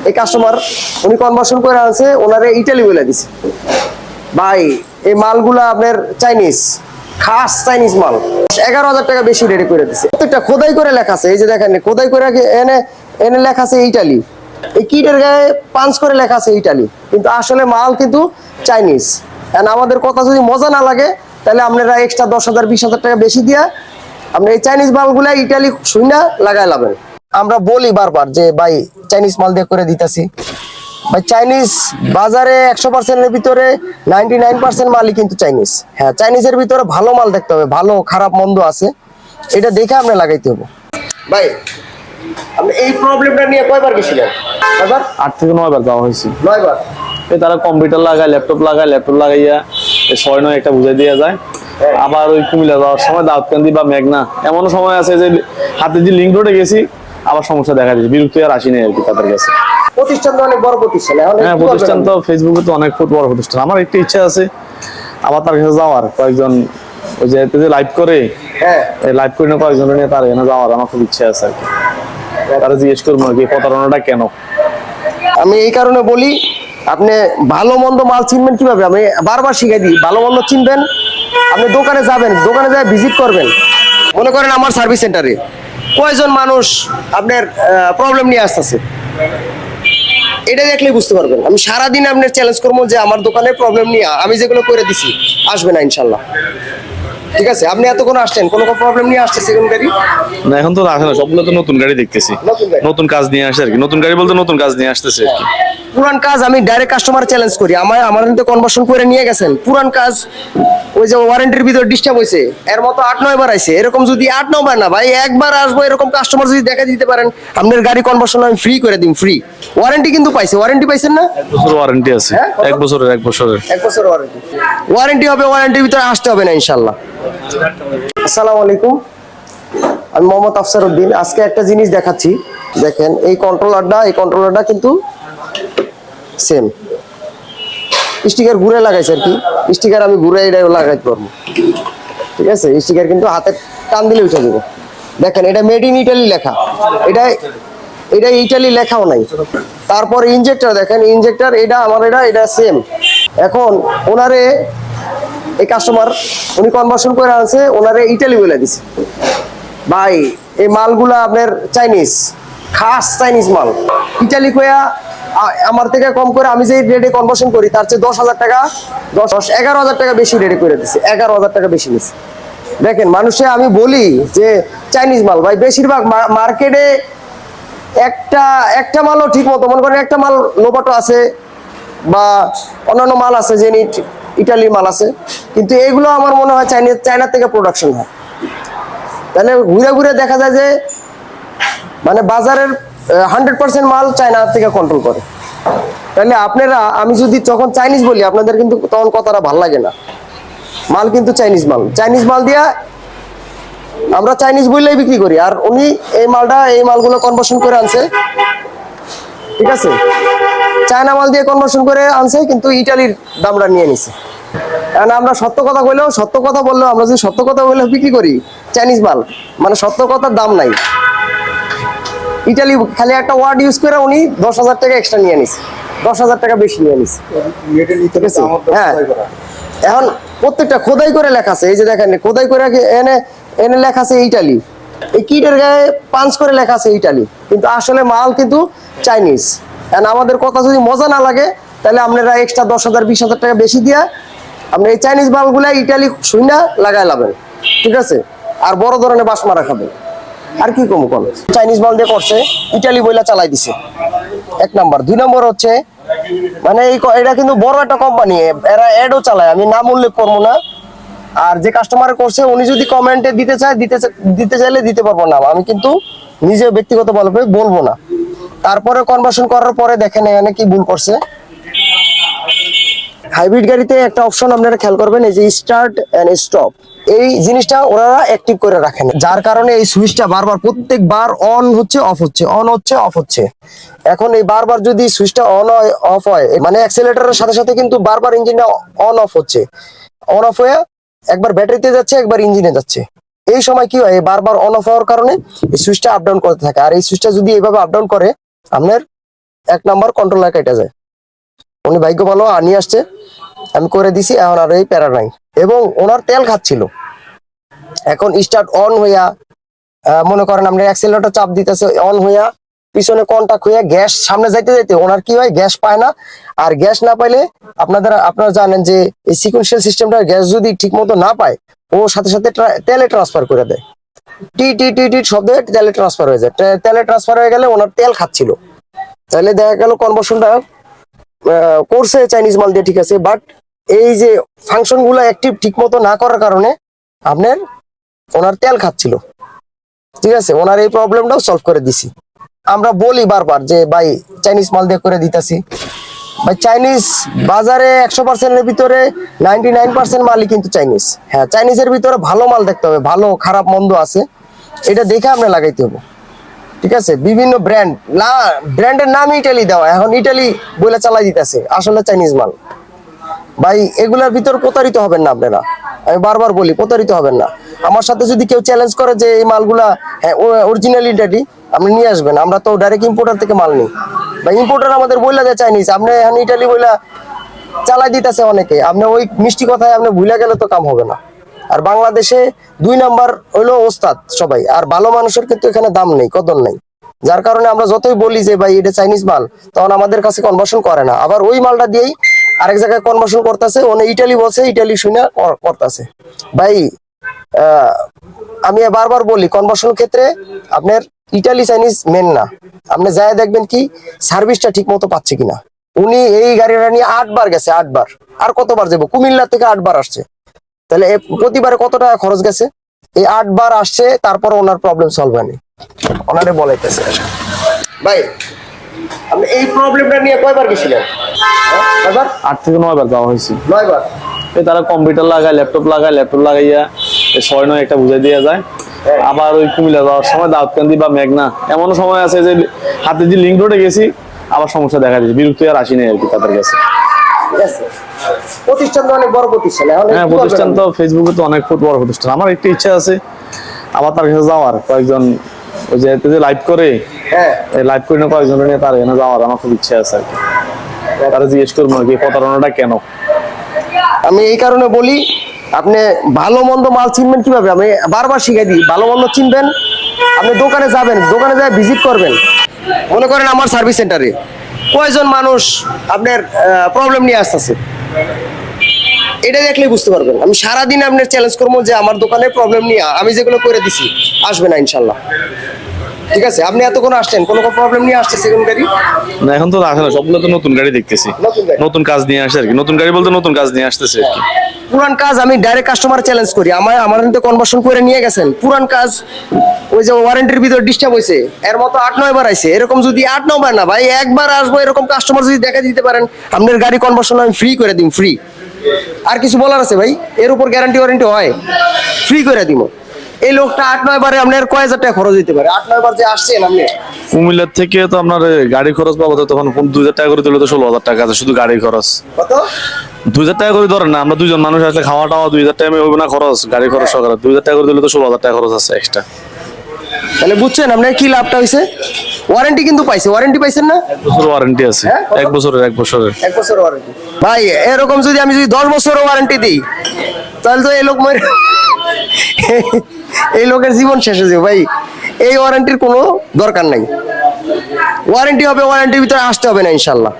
এই কাস্টমার উনি কনভার্সন করে আনছে, ওনারে ইটালি বলে দিছে ভাই এই মালগুলা আপনার চাইনিজ, খাস চাইনিজ মাল। 11,000 টাকা বেশি রেডি করে দিছে। প্রত্যেকটা খোদাই করে লেখা আছে, এই যে দেখেন খোদাই করে এনে এনে লেখা আছে ইটালি, এই কিটের গায়ে পাঞ্চ করে লেখা আছে ইটালি, কিন্তু আসলে মাল কিন্তু চাইনিজ। এন্ড আমাদের কথা যদি মজা না লাগে তাহলে আপনারা এক্সট্রা 10,000 20,000 টাকা বেশি দিয়া আপনি এই চাইনিজ মালগুলা ইটালি শুইনা লাগাই লাবেন। আমরা বলি বারবার যে ভাই চাইনিজ মাল দিয়ে করে দিতেছি, ভাই চাইনিজ বাজারে 100% এর ভিতরে 99% মালই কিন্তু চাইনিজ। হ্যাঁ, চাইনিজের ভিতরে ভালো মাল দেখতে হবে, ভালো খারাপ মন্দ আছে, এটা দেখে আপনি লাগাইতে হবে। ভাই আপনি এই প্রবলেমটা নিয়ে কয়বার গেছিলেন? কয়বার? 8 থেকে 9 বার যাওয়া হয়েছে। 9 বার। তারা কম্পিউটার লাগায়, ল্যাপটপ লাগাইয়া 6-9 একটা বুঝাই দেওয়া যায়। আবার ওই কুমিল্লা যাওয়ার সময় দাউদকান্দি বা মেঘনা এমন সময় আছে যে হাতে যে লিঙ্ক রোডে গেছি, আবার সমস্যা দেখা দিয়েছে, বিরক্তি আর আসি নাই আর কি তাদের কাছে। প্রতিষ্ঠান তো অনেক বড় প্রতিষ্ঠান। হ্যাঁ, প্রতিষ্ঠান তো ফেসবুকে তো অনেক বড় প্রতিষ্ঠান। আমার একটা ইচ্ছা আছে আবার তার কাছে যাওয়ার, কয়েকজন ওই যে লাইভ করে, হ্যাঁ লাইভ করে কয়েকজন নিয়ে তার এখানে যাওয়ার আমার খুব ইচ্ছা আছে আর কি। তারা জিজ্ঞেস করবো আর কি প্রতারণাটা কেন। আমি এই কারণে বলি, আপনি ভালো মন্দ মাল চিনবেন কিভাবে, আমি বারবার শিখাই দিই। ভালো মন্দ চিনবেন, আপনি দোকানে যাবেন, দোকানে যায় ভিজিট করবেন। মনে করেন আমার সার্ভিস সেন্টারে কয়জন মানুষ আপনার প্রবলেম নিয়ে আসতেছে, এটা দেখলেই বুঝতে পারবেন। আমি সারাদিন আপনার চ্যালেঞ্জ করবো যে আমার দোকানে প্রবলেম নিয়ে আমি যেগুলো করে দিছি আসবে না ইনশাল্লাহ। ঠিক আছে, আপনি এতক্ষণ আসছেন, কোনো প্রবলেম নিয়ে আসছে সেকেন্ড গাড়ি না, এখন তো আসে না, সবগুলো তো নতুন গাড়ি দেখতেছি, নতুন কাজ নিয়ে আসে আর কি। নতুন গাড়ি বলতে নতুন কাজ নিয়ে আসতেছে আর কি। পুরান কাজ আমি ডাইরেক্ট কাস্টমার চ্যালেঞ্জ করি, আমার কিন্তু কনভার্সন করে নিয়ে গেছেন। পুরান কাজ ওই যে ওয়ারেন্টির ভিতর ডিস্টার্ব হয়েছে, এর মতো 8-9 বার আইছে। এরকম যদি 8-9 বার না ভাই, একবার আসবো এরকম কাস্টমার যদি দেখা দিতে পারেন, আপনার গাড়ি কনভার্সন আমি ফ্রি করে দিই, ফ্রি। ওয়ারেন্টি কিন্তু পাইছে, ওয়ারেন্টি পাইছেন না? 1 বছর ওয়ারেন্টি আছে। হ্যাঁ? 1 বছরের 1 বছরের 1 বছর ওয়ারেন্টি। ওয়ারেন্টি হবে, ওয়ারেন্টির ভিতরে আসতে হবে না ইনশাল্লাহ। আসসালামু আলাইকুম, আমি মোহাম্মদ আফসার উদ্দিন। আজকে একটা জিনিস দেখাচ্ছি, দেখেন এই কন্ট্রোলারটা কিন্তু সেম স্টিকার ঘুরে লাগাইছে আর কি। স্টিকার আমি ঘুরে এটা লাগাইতে পারবো, ঠিক আছে। স্টিকার কিন্তু হাতে টান দিলে উঠে যাবে। দেখেন এটা মেড ইন ইটালি লেখা, এটা ইটালি লেখাও নাই। তারপর ইনজেক্টর দেখেন, ইনজেক্টর এটা আমার এটা সেম। এখন ওনারে এই কাস্টমার উনি কনভার্সন করে আনছে, ওনারে ইটালি বলে দিছে ভাই এই মালগুলা আপনার চাইনিজ, খাস চাইনিজ মাল। ইটালি কয়া আমার থেকে কম করে আমি যে রেটে কনভার্সন করি তার চেয়ে 10,000 টাকা 11,000 টাকা বেশি রেডি করে দিচ্ছে, 11,000 টাকা বেশি নিচ্ছে। দেখেন মানুষে আমি বলি যে চাইনিজ মাল ভাই, বেশিরভাগ মার্কেটে একটা মালও ঠিক মতো, মনে করেন একটা মাল লোবাটো আছে বা অন্যান্য মাল আছে যে ইটালির মাল আছে, কিন্তু এগুলো আমার মনে হয় চায়না থেকে প্রোডাকশন হয়। তাহলে ঘুরে ঘুরে দেখা যায় যে মানে বাজারের 100% মাল চায়না থেকে কন্ট্রোল করে। তাহলে আপনারা, আমি যদি যখন চাইনিজ বলি আপনাদের কিন্তু তখন কথাটা ভালো লাগে না। মাল কিন্তু চাইনিজ মাল দিয়া আমরা চাইনিজ বললেই বিক্রি করি, আর উনি এই মালগুলো কনভার্সন করে আনছে, ঠিক আছে। চায়না মাল দিয়ে কনভার্সন করে আনছে, কিন্তু ইটালির দামটা নিয়ে নিছে। কারণ আমরা সত্য কথা বললেও আমরা যদি সত্য কথা বললেও বিক্রি করি চাইনিজ মাল, মানে সত্য কথার দাম নাই। ইটালি খালি একটা ওয়ার্ড ইউজ করে উনি 10,000 টাকা এক্সট্রা নিয়ে নিছে, 10,000 টাকা বেশি নিয়ে নিছে, ঠিক আছে। হ্যাঁ, এখন প্রত্যেকটা খোদাই করে লেখা আছে, এই যে দেখেন খোদাই করে এনে লেখা আছে ইটালি, এই কিটের গায়ে পাঞ্চ করে লেখা আছে ইটালি, কিন্তু আসলে মাল কিন্তু চাইনিজ। এখন আমাদের কথা যদি মজা না লাগে তাহলে আপনারা এক্সট্রা 10,000 20,000 টাকা বেশি দিয়া আপনি এই চাইনিজ মালগুলা ইটালি শুইনা লাগাই লাবেন, ঠিক আছে। আর বড় ধরনের বাস মারা খাবেন। আর কি কম কোন চাইনিজ মাল দিয়ে করছে, ইটালি বইলা চালাই দিছে, 1 নাম্বার। 2 নম্বর হচ্ছে মানে এটা কিন্তু বড় একটা কোম্পানি, এরা অ্যাডও চালায়, আমি নাম উল্লেখ করবো না। আর যে কাস্টমার করছে উনি যদি কমেন্টে দিতে চাইলে দিতে পারবো না, আমি কিন্তু নিজে ব্যক্তিগতভাবে বলবো না। তারপরে কনভার্সন করার পরে দেখেন এখানে কি ভুল করছে। হাইব্রিড গাড়িতে একটা অপশন আপনারা খেয়াল করবেন, এই যে স্টার্ট এন্ড স্টপ, এই জিনিসটা ওনারা অ্যাক্টিভ করে রাখেন, যার কারণে এই সুইচটা বারবার প্রত্যেকবার অন হচ্ছে অফ হচ্ছে, অন হচ্ছে অফ হচ্ছে। এখন এই বারবার যদি সুইচটা অন হয় অফ হয়, মানে অ্যাক্সিলারেটরের সাথে সাথে কিন্তু বারবার ইঞ্জিনটা অন অফ হচ্ছে, অন অফ হয়ে একবার ব্যাটারিতে যাচ্ছে একবার ইঞ্জিনে যাচ্ছে। এই সময় কি হয়, বারবার অন অফ হওয়ার কারণে এই সুইচটা আপ ডাউন করতে থাকে। আর এই সুইচটা যদি এইভাবে আপ ডাউন করে আপনার 1 নাম্বার কন্ট্রোলার কেটে যায়। উনি ভাগ্য ভালো আনিয়ে আসছে, আমি করে দিছি, এখন আর এই প্যারা নাই। এবং ওনার তেল খাচ্ছিল, এখন স্টার্ট অন হইয়া মনে করেন আমরা অ্যাক্সিলারেটর চাপ দিতেছে, অন হইয়া পিছনে কন্টাক্ট হইয়া গ্যাস সামনে যাইতে যাইতে ওনার কি হয়, গ্যাস পায় না। আর গ্যাস না পাইলে আপনারা জানেন যে এই সিকুয়েন্সিয়াল সিস্টেমটা গ্যাস যদি ঠিক মতো না পায়, ও সাথে সাথে তেলে ট্রান্সফার করে দেয়। টি টি টি টি শব্দ তেলে ট্রান্সফার হয়ে যায়। তেলে ট্রান্সফার হয়ে গেলে ওনার তেল খাচ্ছিল, তাহলে দেখা গেল কনভার্সনটা করছে চাইনিজ মাল দিয়ে, ঠিক আছে, বাট এই যে ফাংশন গুলো অ্যাক্টিভ ঠিক মতো না করার কারণে আপনার ওনার তেল খাচ্ছিল, ঠিক আছে। ওনার এই প্রবলেমটাও সলভ করে দিছি। আমরা বলি বারবার যে ভাই চাইনিজ মাল দিয়ে করে দিতেছি, ভাই চাইনিজ বাজারে 100% এর ভিতরে 99% মালই কিন্তু চাইনিজ। হ্যাঁ, চাইনিজের ভিতরে ভালো মাল দেখতে হবে, ভালো খারাপ মন্দ আছে, এটা দেখে আপনি লাগাইতে হবে, ঠিক আছে। বিভিন্ন ব্র্যান্ডের নাম ইটালি দেওয়া, এখন ইটালি বলে চালাই দিতেছে, আসলে চাইনিজ মাল। ভাই এগুলার ভিতর প্রতারিত হবেন না আপনারা, আমি বারবার বলি প্রতারিত হবেন না। আমার সাথে যদি কেউ চ্যালেঞ্জ করে যে এই মালগুলা হ্যাঁ অরিজিনাল ইটালি, আপনি নিয়ে আসবেন, আমরা তো ডাইরেক্ট ইম্পোর্টার থেকে মাল নিই। বা ইম্পোর্টার আমাদের বইলা দেয় চাইনিজ, আপনি এখন ইটালি বইলা চালাই দিতেছে অনেকে, আপনি ওই মিষ্টি কথায় আপনি ভুলে গেলে তো কাম হবে না। আর বাংলাদেশে 2 নাম্বার হইলো ওস্তাদ সবাই, আর ভালো মানুষের কিন্তু এখানে দাম নেই, কদর নেই। যার কারণে আমরা যতই বলি যে ভাই এটা চাইনিজ মাল, তখন আমাদের কাছে কনভার্সন করে না, আবার ওই মালটা দিয়েই আরেক জায়গায় কনভার্সন করতেছে, ওনে ইটালি বলছে, ইটালি শুনে করতেছে। ভাই আমি বারবার বলি কনভার্সন ক্ষেত্রে আপনার ইটালি চাইনিজ মেন না, আপনি যাই দেখবেন কি সার্ভিসটা ঠিক মতো পাচ্ছে কিনা। উনি এই গাড়িটা নিয়ে 8 বার গেছে, 8 বার, আর কতবার যাবো, কুমিল্লা থেকে 8 বার আসছে, তাহলে প্রতিবারে কত টাকা খরচ গেছে। এই 8 বার আসছে, তারপর ওনার প্রবলেম সলভ হয়নি, ওনারে বলাইতেছে। ভাই আপনি এই প্রবলেমটা নিয়ে কয়বার গেছিলেন? 8 থেকে 9 বার যাওয়া হয়েছে। 9 বার। এই তারা কম্পিউটার লাগায়, ল্যাপটপ লাগাইয়া এই 6-9 একটা বুঝাই দিয়ে যায়। আবার ওই কুমিল্লা যাওয়ার সময় দাউদকান্দি বা মেঘনা, এমনও সময় আছে যে হাতে যে লিঙ্ক রোডে গেছি, আবার সমস্যা দেখা দিয়েছে, বিরক্ত আর আসি নাই আর কি তাদের কাছে। প্রতিষ্ঠান তো অনেক বড় প্রতিষ্ঠান, হ্যাঁ প্রতিষ্ঠান তো ফেসবুকে তো অনেক বড় প্রতিষ্ঠান। আমার একটা ইচ্ছা আছে আবার তার কাছে যাওয়ার, কয়েকজন ওই যে লাইভ করে, হ্যাঁ লাইভ করে কয়েকজন নিয়ে তার এখানে যাওয়ার আমার খুব ইচ্ছা আছে আর কি। তারা জিজ্ঞেস করবো আর কি প্রতারণাটা কেন। আমি এই কারণে বলি, আপনি ভালো মন্দ মাল চিনবেন কিভাবে, আমি বারবার শিখাই দিই। ভালো মন্দ চিনবেন, আপনি দোকানে যাবেন, দোকানে যায় ভিজিট করবেন। মনে করেন আমার সার্ভিস সেন্টারে কয়জন মানুষ আপনার প্রবলেম নিয়ে আসতেছে, এটা দেখলেই বুঝতে পারবেন। আমি সারাদিন আপনার চ্যালেঞ্জ করবো যে আমার দোকানে প্রবলেম নিয়ে আমি যেগুলো করে দিছি আসবে না ইনশাল্লাহ, ঠিক আছে। আপনি এতক্ষণ আসছেন, কোনো প্রবলেম নিয়ে আসছে সেকেন্ড গাড়ি না, এখন তো আসে না, সবগুলো তো নতুন গাড়ি দেখতেছি, নতুন কাজ নিয়ে আসে আর কি। নতুন গাড়ি বলতে নতুন কাজ নিয়ে আসতেছে আর কি। পুরান কাজ আমি ডাইরেক্ট কাস্টমার চ্যালেঞ্জ করি, আমার তো কনভার্সন করে নিয়ে গেছেন। পুরান কাজ ওই যে ওয়ারেন্টির ভিতরে ডিস্টার্ব হয়েছে, এর মতো 8-9 বার আইছে। এরকম যদি 8-9 বার না ভাই, একবার আসবো, এরকম কাস্টমার যদি দেখা দিতে পারেন, আপনার গাড়ি কনভার্সন আমি ফ্রি করে দিই, ফ্রি। আর কিছু বলার আছে ভাই? এর উপর গ্যারান্টি ওয়ারেন্টি হয়, ফ্রি করে দিব। এই লোকটা 8-9 বারে আপনার কয় হাজার টাকা খরচ দিতে পারে, 8-9 বার যে আসছেন আপনি। কুমিল্লার থেকে তো আপনার গাড়ি খরচ পাবো, তখন 2000 টাকা করে দিলে তো 16,000 টাকা আছে শুধু গাড়ি খরচ। কত? 2000 টাকা করে ধরেন না, আমরা 2 জন মানুষ আসলে খাওয়া টাওয়া 2000 টাকা হইব না খরচ, গাড়ি খরচ সকালে 2000 টাকা করে দিলে তো 16,000 টাকা খরচ আছে এক্সট্রা। তাহলে বুঝছেন আপনার কি লাভটা হয়েছে। ওয়ারেন্টি কিন্তু পাইছে, ওয়ারেন্টি পাইছেন না? 1 বছর ওয়ারেন্টি আছে। হ্যাঁ, কত? 1 বছরের 1 বছরের 1 বছর ওয়ারেন্টি। ভাই এরকম যদি আমি 10 বছরের ওয়ারেন্টি দিই, তাহলে তো এই লোক এই লোকের জীবন শেষ হয়ে যাবে ভাই। এই ওয়ারেন্টির কোনো দরকার নাই, ওয়ারেন্টি হবে, ওয়ারেন্টির ভিতরে আসতে হবে না ইনশাল্লাহ।